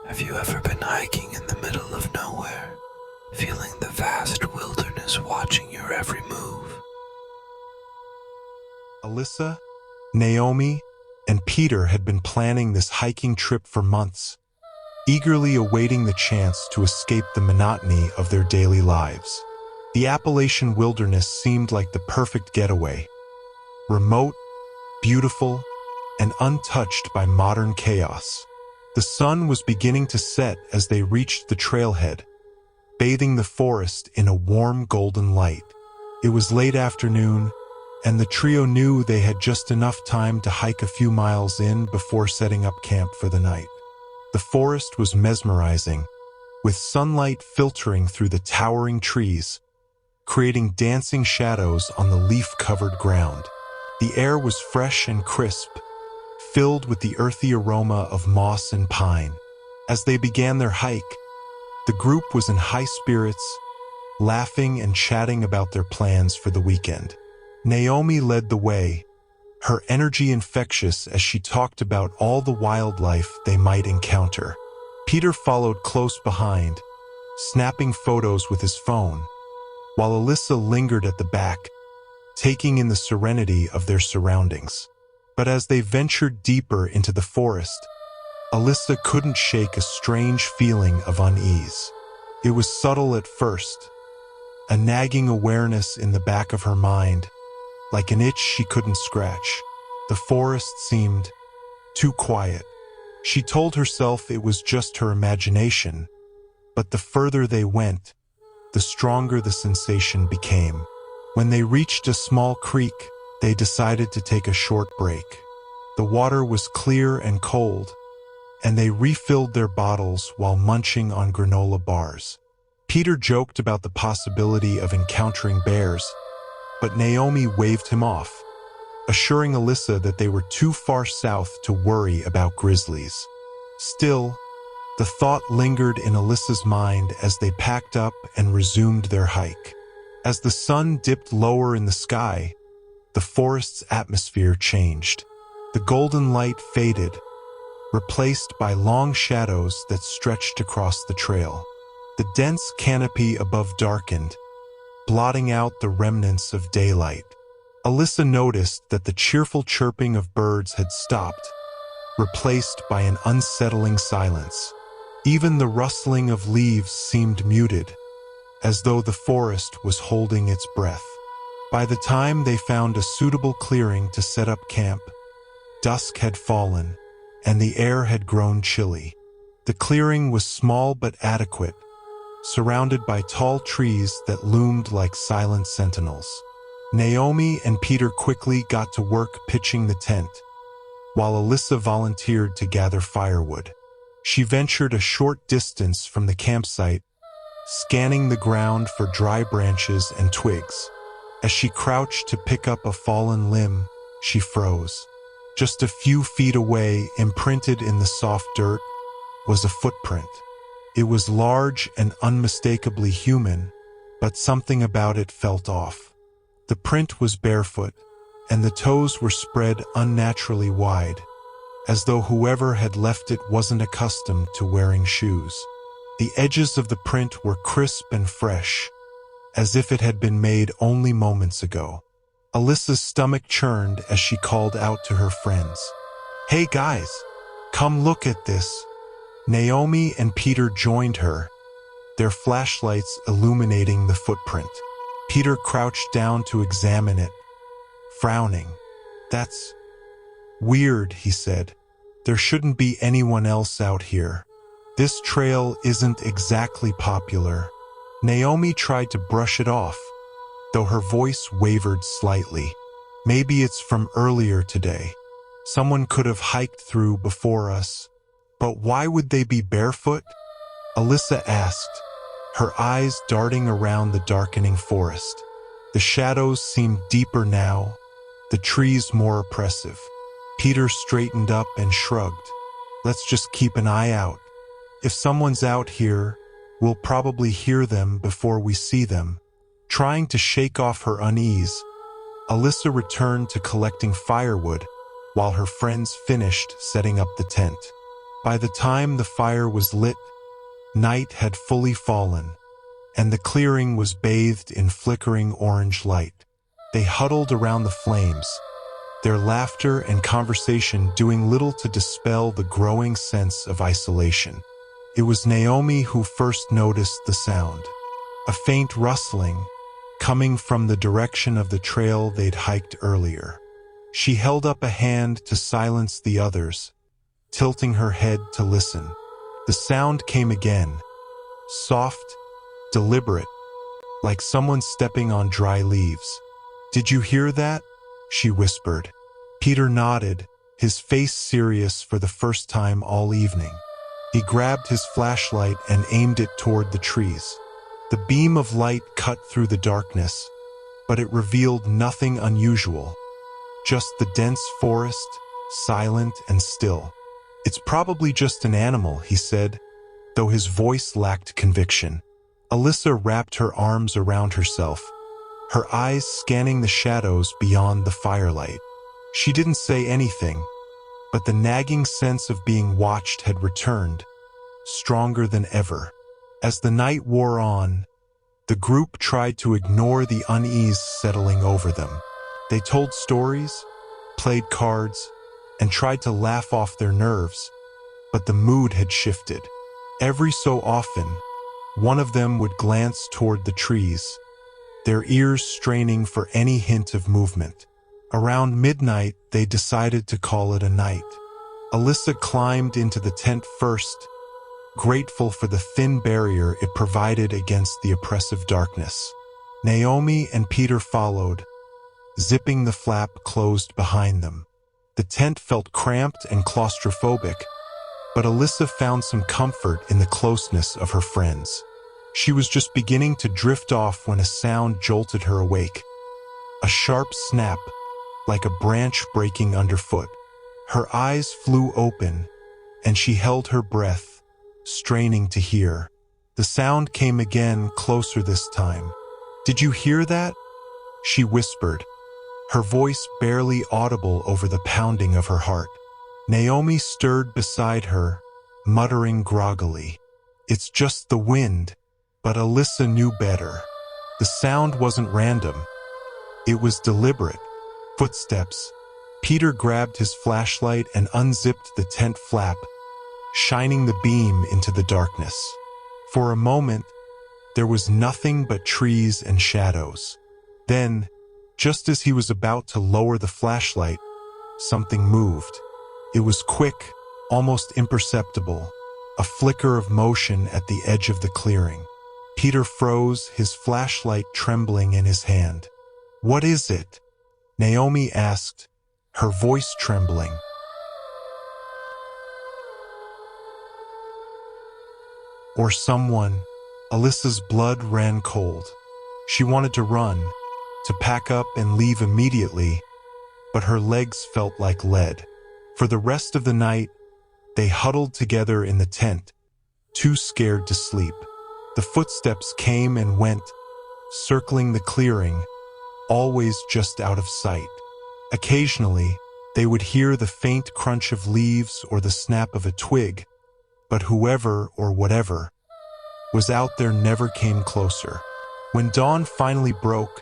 Have you ever been hiking in the middle of nowhere, feeling the vast wilderness watching your every move? Alyssa, Naomi, and Peter had been planning this hiking trip for months, eagerly awaiting the chance to escape the monotony of their daily lives. The Appalachian wilderness seemed like the perfect getaway, remote, beautiful, and untouched by modern chaos. The sun was beginning to set as they reached the trailhead, bathing the forest in a warm golden light. It was late afternoon, and the trio knew they had just enough time to hike a few miles in before setting up camp for the night. The forest was mesmerizing, with sunlight filtering through the towering trees, creating dancing shadows on the leaf-covered ground. The air was fresh and crisp, filled with the earthy aroma of moss and pine. As they began their hike, the group was in high spirits, laughing and chatting about their plans for the weekend. Naomi led the way, her energy infectious as she talked about all the wildlife they might encounter. Peter followed close behind, snapping photos with his phone, while Alyssa lingered at the back, taking in the serenity of their surroundings. But as they ventured deeper into the forest, Alyssa couldn't shake a strange feeling of unease. It was subtle at first, a nagging awareness in the back of her mind, like an itch she couldn't scratch. The forest seemed too quiet. She told herself it was just her imagination, but the further they went, the stronger the sensation became. When they reached a small creek, they decided to take a short break. The water was clear and cold, and they refilled their bottles while munching on granola bars. Peter joked about the possibility of encountering bears, but Naomi waved him off, assuring Alyssa that they were too far south to worry about grizzlies. Still, the thought lingered in Alyssa's mind as they packed up and resumed their hike. As the sun dipped lower in the sky, the forest's atmosphere changed. The golden light faded, replaced by long shadows that stretched across the trail. The dense canopy above darkened, blotting out the remnants of daylight. Alyssa noticed that the cheerful chirping of birds had stopped, replaced by an unsettling silence. Even the rustling of leaves seemed muted, as though the forest was holding its breath. By the time they found a suitable clearing to set up camp, dusk had fallen, and the air had grown chilly. The clearing was small but adequate, surrounded by tall trees that loomed like silent sentinels. Naomi and Peter quickly got to work pitching the tent, while Alyssa volunteered to gather firewood. She ventured a short distance from the campsite, scanning the ground for dry branches and twigs. As she crouched to pick up a fallen limb, she froze. Just a few feet away, imprinted in the soft dirt, was a footprint. It was large and unmistakably human, but something about it felt off. The print was barefoot, and the toes were spread unnaturally wide, as though whoever had left it wasn't accustomed to wearing shoes. The edges of the print were crisp and fresh, as if it had been made only moments ago. Alyssa's stomach churned as she called out to her friends. "Hey guys, come look at this." Naomi and Peter joined her, their flashlights illuminating the footprint. Peter crouched down to examine it, frowning. "That's weird," he said. "There shouldn't be anyone else out here. This trail isn't exactly popular." Naomi tried to brush it off, though her voice wavered slightly. "Maybe it's from earlier today. Someone could have hiked through before us. But why would they be barefoot?" Alyssa asked, her eyes darting around the darkening forest. The shadows seemed deeper now, the trees more oppressive. Peter straightened up and shrugged. "Let's just keep an eye out. If someone's out here, we'll probably hear them before we see them." Trying to shake off her unease, Alyssa returned to collecting firewood while her friends finished setting up the tent. By the time the fire was lit, night had fully fallen, and the clearing was bathed in flickering orange light. They huddled around the flames, their laughter and conversation doing little to dispel the growing sense of isolation. It was Naomi who first noticed the sound, a faint rustling coming from the direction of the trail they'd hiked earlier. She held up a hand to silence the others, tilting her head to listen. The sound came again, soft, deliberate, like someone stepping on dry leaves. "Did you hear that?" she whispered. Peter nodded, his face serious for the first time all evening. He grabbed his flashlight and aimed it toward the trees. The beam of light cut through the darkness, but it revealed nothing unusual, just the dense forest, silent and still. "It's probably just an animal," he said, though his voice lacked conviction. Alyssa wrapped her arms around herself, her eyes scanning the shadows beyond the firelight. She didn't say anything, but the nagging sense of being watched had returned, stronger than ever. As the night wore on, the group tried to ignore the unease settling over them. They told stories, played cards, and tried to laugh off their nerves, but the mood had shifted. Every so often, one of them would glance toward the trees, their ears straining for any hint of movement. Around midnight, they decided to call it a night. Alyssa climbed into the tent first, grateful for the thin barrier it provided against the oppressive darkness. Naomi and Peter followed, zipping the flap closed behind them. The tent felt cramped and claustrophobic, but Alyssa found some comfort in the closeness of her friends. She was just beginning to drift off when a sound jolted her awake. A sharp snap, like a branch breaking underfoot. Her eyes flew open, and she held her breath, straining to hear. The sound came again, closer this time. "Did you hear that?" she whispered, her voice barely audible over the pounding of her heart. Naomi stirred beside her, muttering groggily, "It's just the wind." But Alyssa knew better. The sound wasn't random. It was deliberate. Footsteps. Peter grabbed his flashlight and unzipped the tent flap, shining the beam into the darkness. For a moment, there was nothing but trees and shadows. Then, just as he was about to lower the flashlight, something moved. It was quick, almost imperceptible, a flicker of motion at the edge of the clearing. Peter froze, his flashlight trembling in his hand. "What is it?" Naomi asked, her voice trembling. Or someone. Alyssa's blood ran cold. She wanted to run, to pack up and leave immediately, but her legs felt like lead. For the rest of the night, they huddled together in the tent, too scared to sleep. The footsteps came and went, circling the clearing, always just out of sight. Occasionally, they would hear the faint crunch of leaves or the snap of a twig, but whoever or whatever was out there never came closer. When dawn finally broke,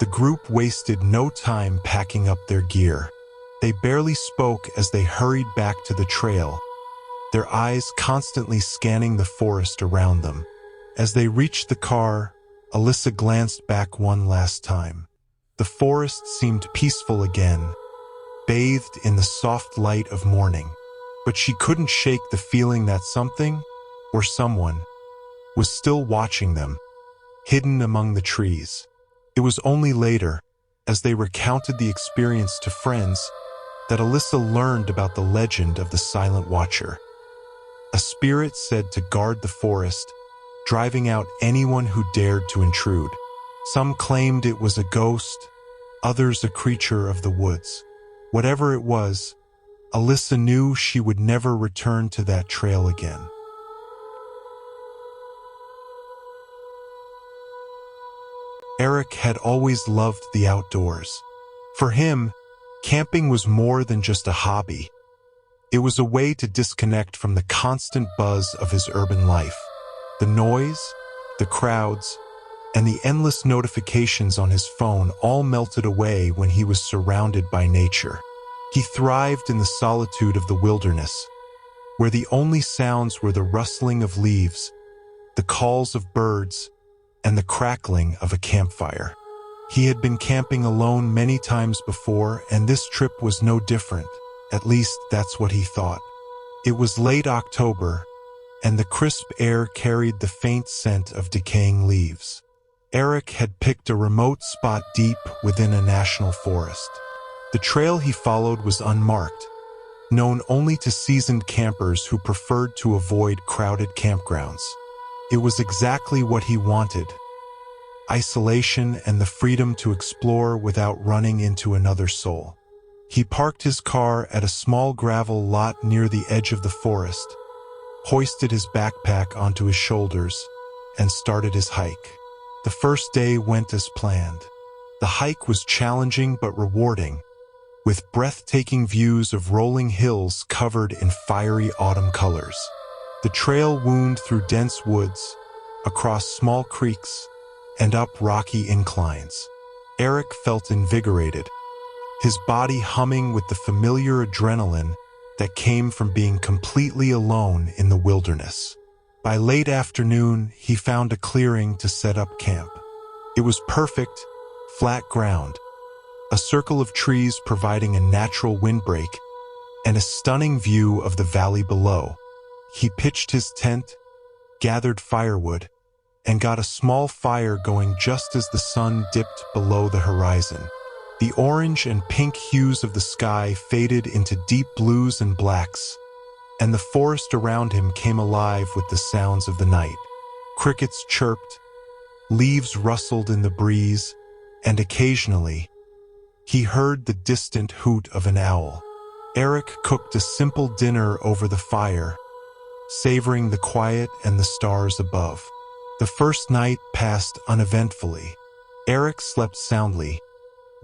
the group wasted no time packing up their gear. They barely spoke as they hurried back to the trail, their eyes constantly scanning the forest around them. As they reached the car, Alyssa glanced back one last time. The forest seemed peaceful again, bathed in the soft light of morning. But she couldn't shake the feeling that something, or someone, was still watching them, hidden among the trees. It was only later, as they recounted the experience to friends, that Alyssa learned about the legend of the Silent Watcher. A spirit said to guard the forest, driving out anyone who dared to intrude. Some claimed it was a ghost, others a creature of the woods. Whatever it was, Alyssa knew she would never return to that trail again. Eric had always loved the outdoors. For him, camping was more than just a hobby. It was a way to disconnect from the constant buzz of his urban life. The noise, the crowds, and the endless notifications on his phone all melted away when he was surrounded by nature. He thrived in the solitude of the wilderness, where the only sounds were the rustling of leaves, the calls of birds, and the crackling of a campfire. He had been camping alone many times before, and this trip was no different. At least that's what he thought. It was late October, and the crisp air carried the faint scent of decaying leaves. Eric had picked a remote spot deep within a national forest. The trail he followed was unmarked, known only to seasoned campers who preferred to avoid crowded campgrounds. It was exactly what he wanted: isolation and the freedom to explore without running into another soul. He parked his car at a small gravel lot near the edge of the forest, hoisted his backpack onto his shoulders, and started his hike. The first day went as planned. The hike was challenging but rewarding, with breathtaking views of rolling hills covered in fiery autumn colors. The trail wound through dense woods, across small creeks, and up rocky inclines. Eric felt invigorated, his body humming with the familiar adrenaline that came from being completely alone in the wilderness. By late afternoon, he found a clearing to set up camp. It was perfect, flat ground, a circle of trees providing a natural windbreak, and a stunning view of the valley below. He pitched his tent, gathered firewood, and got a small fire going just as the sun dipped below the horizon. The orange and pink hues of the sky faded into deep blues and blacks, and the forest around him came alive with the sounds of the night. Crickets chirped, leaves rustled in the breeze, and occasionally, he heard the distant hoot of an owl. Eric cooked a simple dinner over the fire, savoring the quiet and the stars above. The first night passed uneventfully. Eric slept soundly,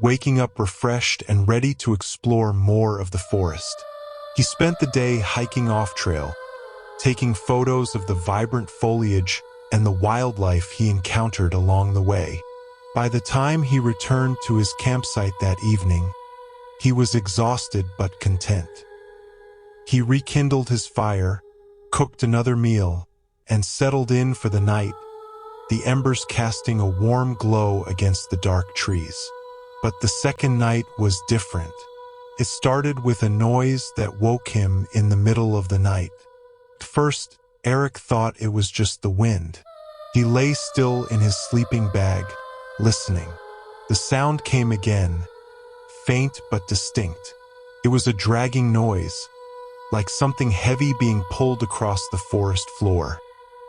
waking up refreshed and ready to explore more of the forest. He spent the day hiking off-trail, taking photos of the vibrant foliage and the wildlife he encountered along the way. By the time he returned to his campsite that evening, he was exhausted but content. He rekindled his fire, cooked another meal, and settled in for the night, the embers casting a warm glow against the dark trees. But the second night was different. It started with a noise that woke him in the middle of the night. At first, Eric thought it was just the wind. He lay still in his sleeping bag, listening. The sound came again, faint but distinct. It was a dragging noise, like something heavy being pulled across the forest floor.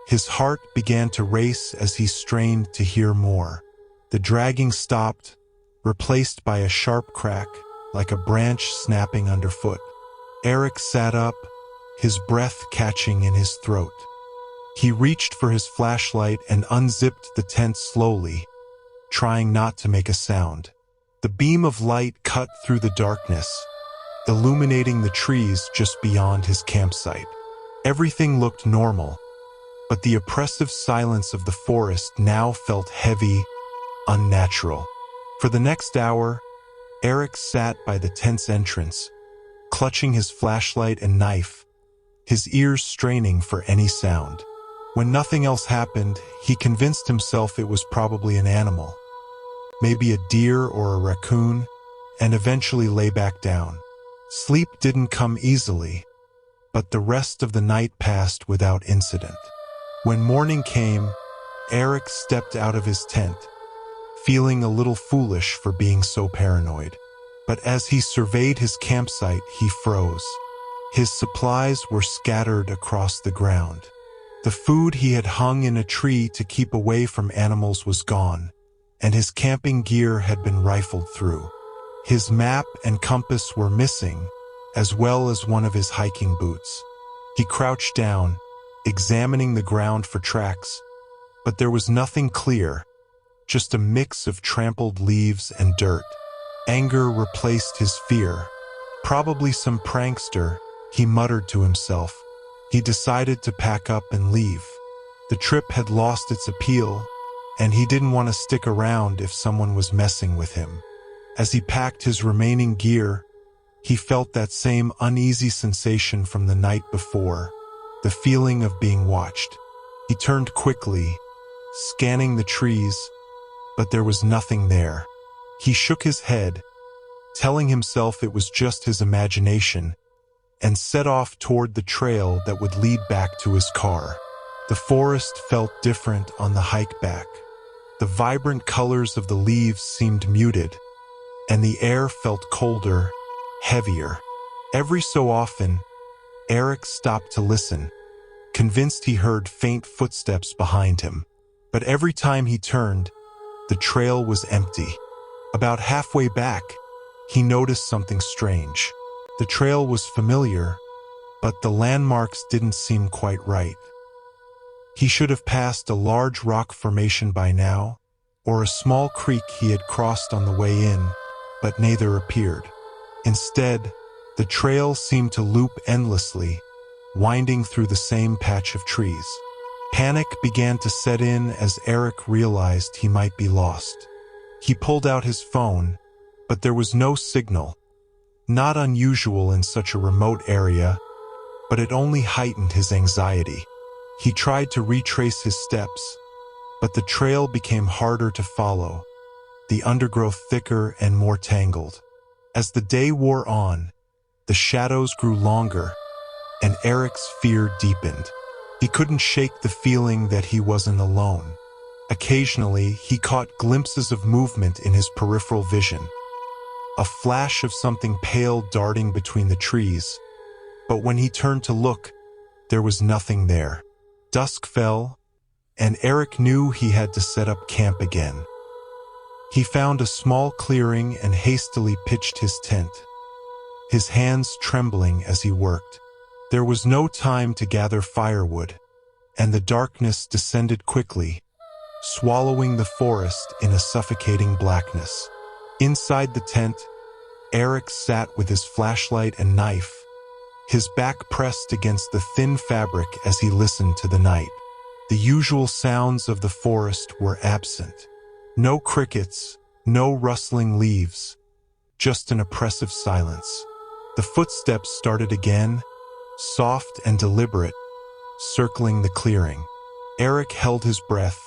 His heart began to race as he strained to hear more. The dragging stopped, replaced by a sharp crack, like a branch snapping underfoot. Eric sat up, his breath catching in his throat. He reached for his flashlight and unzipped the tent slowly, trying not to make a sound. The beam of light cut through the darkness, illuminating the trees just beyond his campsite. Everything looked normal, but the oppressive silence of the forest now felt heavy, unnatural. For the next hour, Eric sat by the tent's entrance, clutching his flashlight and knife, his ears straining for any sound. When nothing else happened, he convinced himself it was probably an animal, maybe a deer or a raccoon, and eventually lay back down. Sleep didn't come easily, but the rest of the night passed without incident. When morning came, Eric stepped out of his tent, feeling a little foolish for being so paranoid. But as he surveyed his campsite, he froze. His supplies were scattered across the ground. The food he had hung in a tree to keep away from animals was gone, and his camping gear had been rifled through. His map and compass were missing, as well as one of his hiking boots. He crouched down, examining the ground for tracks, but there was nothing clear, just a mix of trampled leaves and dirt. Anger replaced his fear. Probably some prankster, he muttered to himself. He decided to pack up and leave. The trip had lost its appeal, and he didn't want to stick around if someone was messing with him. As he packed his remaining gear, he felt that same uneasy sensation from the night before, the feeling of being watched. He turned quickly, scanning the trees, but there was nothing there. He shook his head, telling himself it was just his imagination, and set off toward the trail that would lead back to his car. The forest felt different on the hike back. The vibrant colors of the leaves seemed muted, and the air felt colder, heavier. Every so often, Eric stopped to listen, convinced he heard faint footsteps behind him. But every time he turned, the trail was empty. About halfway back, he noticed something strange. The trail was familiar, but the landmarks didn't seem quite right. He should have passed a large rock formation by now, or a small creek he had crossed on the way in, but neither appeared. Instead, the trail seemed to loop endlessly, winding through the same patch of trees. Panic began to set in as Eric realized he might be lost. He pulled out his phone, but there was no signal. Not unusual in such a remote area, but it only heightened his anxiety. He tried to retrace his steps, but the trail became harder to follow, the undergrowth thicker and more tangled. As the day wore on, the shadows grew longer, and Eric's fear deepened. He couldn't shake the feeling that he wasn't alone. Occasionally, he caught glimpses of movement in his peripheral vision, a flash of something pale darting between the trees. But when he turned to look, there was nothing there. Dusk fell, and Eric knew he had to set up camp again. He found a small clearing and hastily pitched his tent, his hands trembling as he worked. There was no time to gather firewood, and the darkness descended quickly, swallowing the forest in a suffocating blackness. Inside the tent, Eric sat with his flashlight and knife, his back pressed against the thin fabric as he listened to the night. The usual sounds of the forest were absent. No crickets, no rustling leaves, just an oppressive silence. The footsteps started again, soft and deliberate, circling the clearing. Eric held his breath,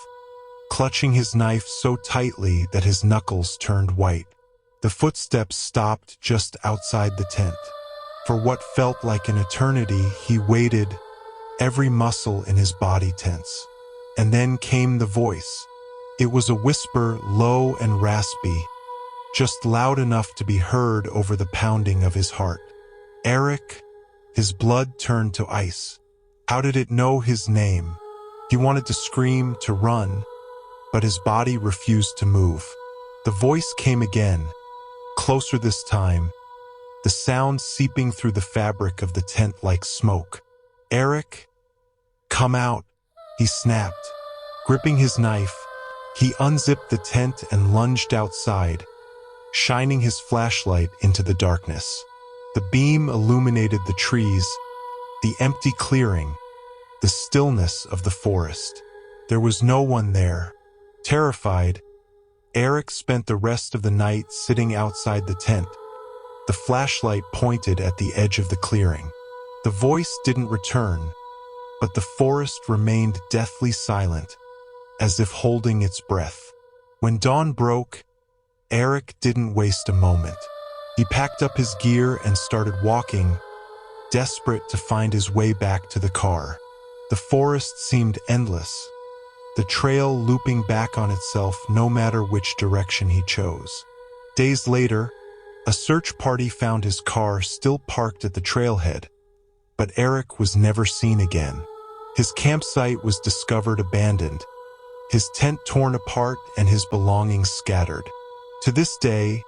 clutching his knife so tightly that his knuckles turned white. The footsteps stopped just outside the tent. For what felt like an eternity, he waited, every muscle in his body tense. And then came the voice. It was a whisper, low and raspy, just loud enough to be heard over the pounding of his heart. Eric, his blood turned to ice. How did it know his name? He wanted to scream, to run, but his body refused to move. The voice came again, closer this time, the sound seeping through the fabric of the tent like smoke. Eric, come out, he snapped. Gripping his knife, he unzipped the tent and lunged outside, shining his flashlight into the darkness. The beam illuminated the trees, the empty clearing, the stillness of the forest. There was no one there. Terrified, Eric spent the rest of the night sitting outside the tent, the flashlight pointed at the edge of the clearing. The voice didn't return, but the forest remained deathly silent, as if holding its breath. When dawn broke, Eric didn't waste a moment. He packed up his gear and started walking, desperate to find his way back to the car. The forest seemed endless, the trail looping back on itself no matter which direction he chose. Days later, a search party found his car still parked at the trailhead, but Eric was never seen again. His campsite was discovered abandoned, his tent torn apart and his belongings scattered. To this day,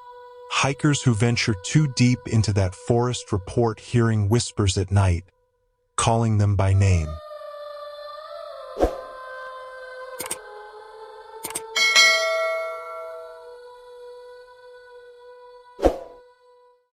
hikers who venture too deep into that forest report hearing whispers at night, calling them by name.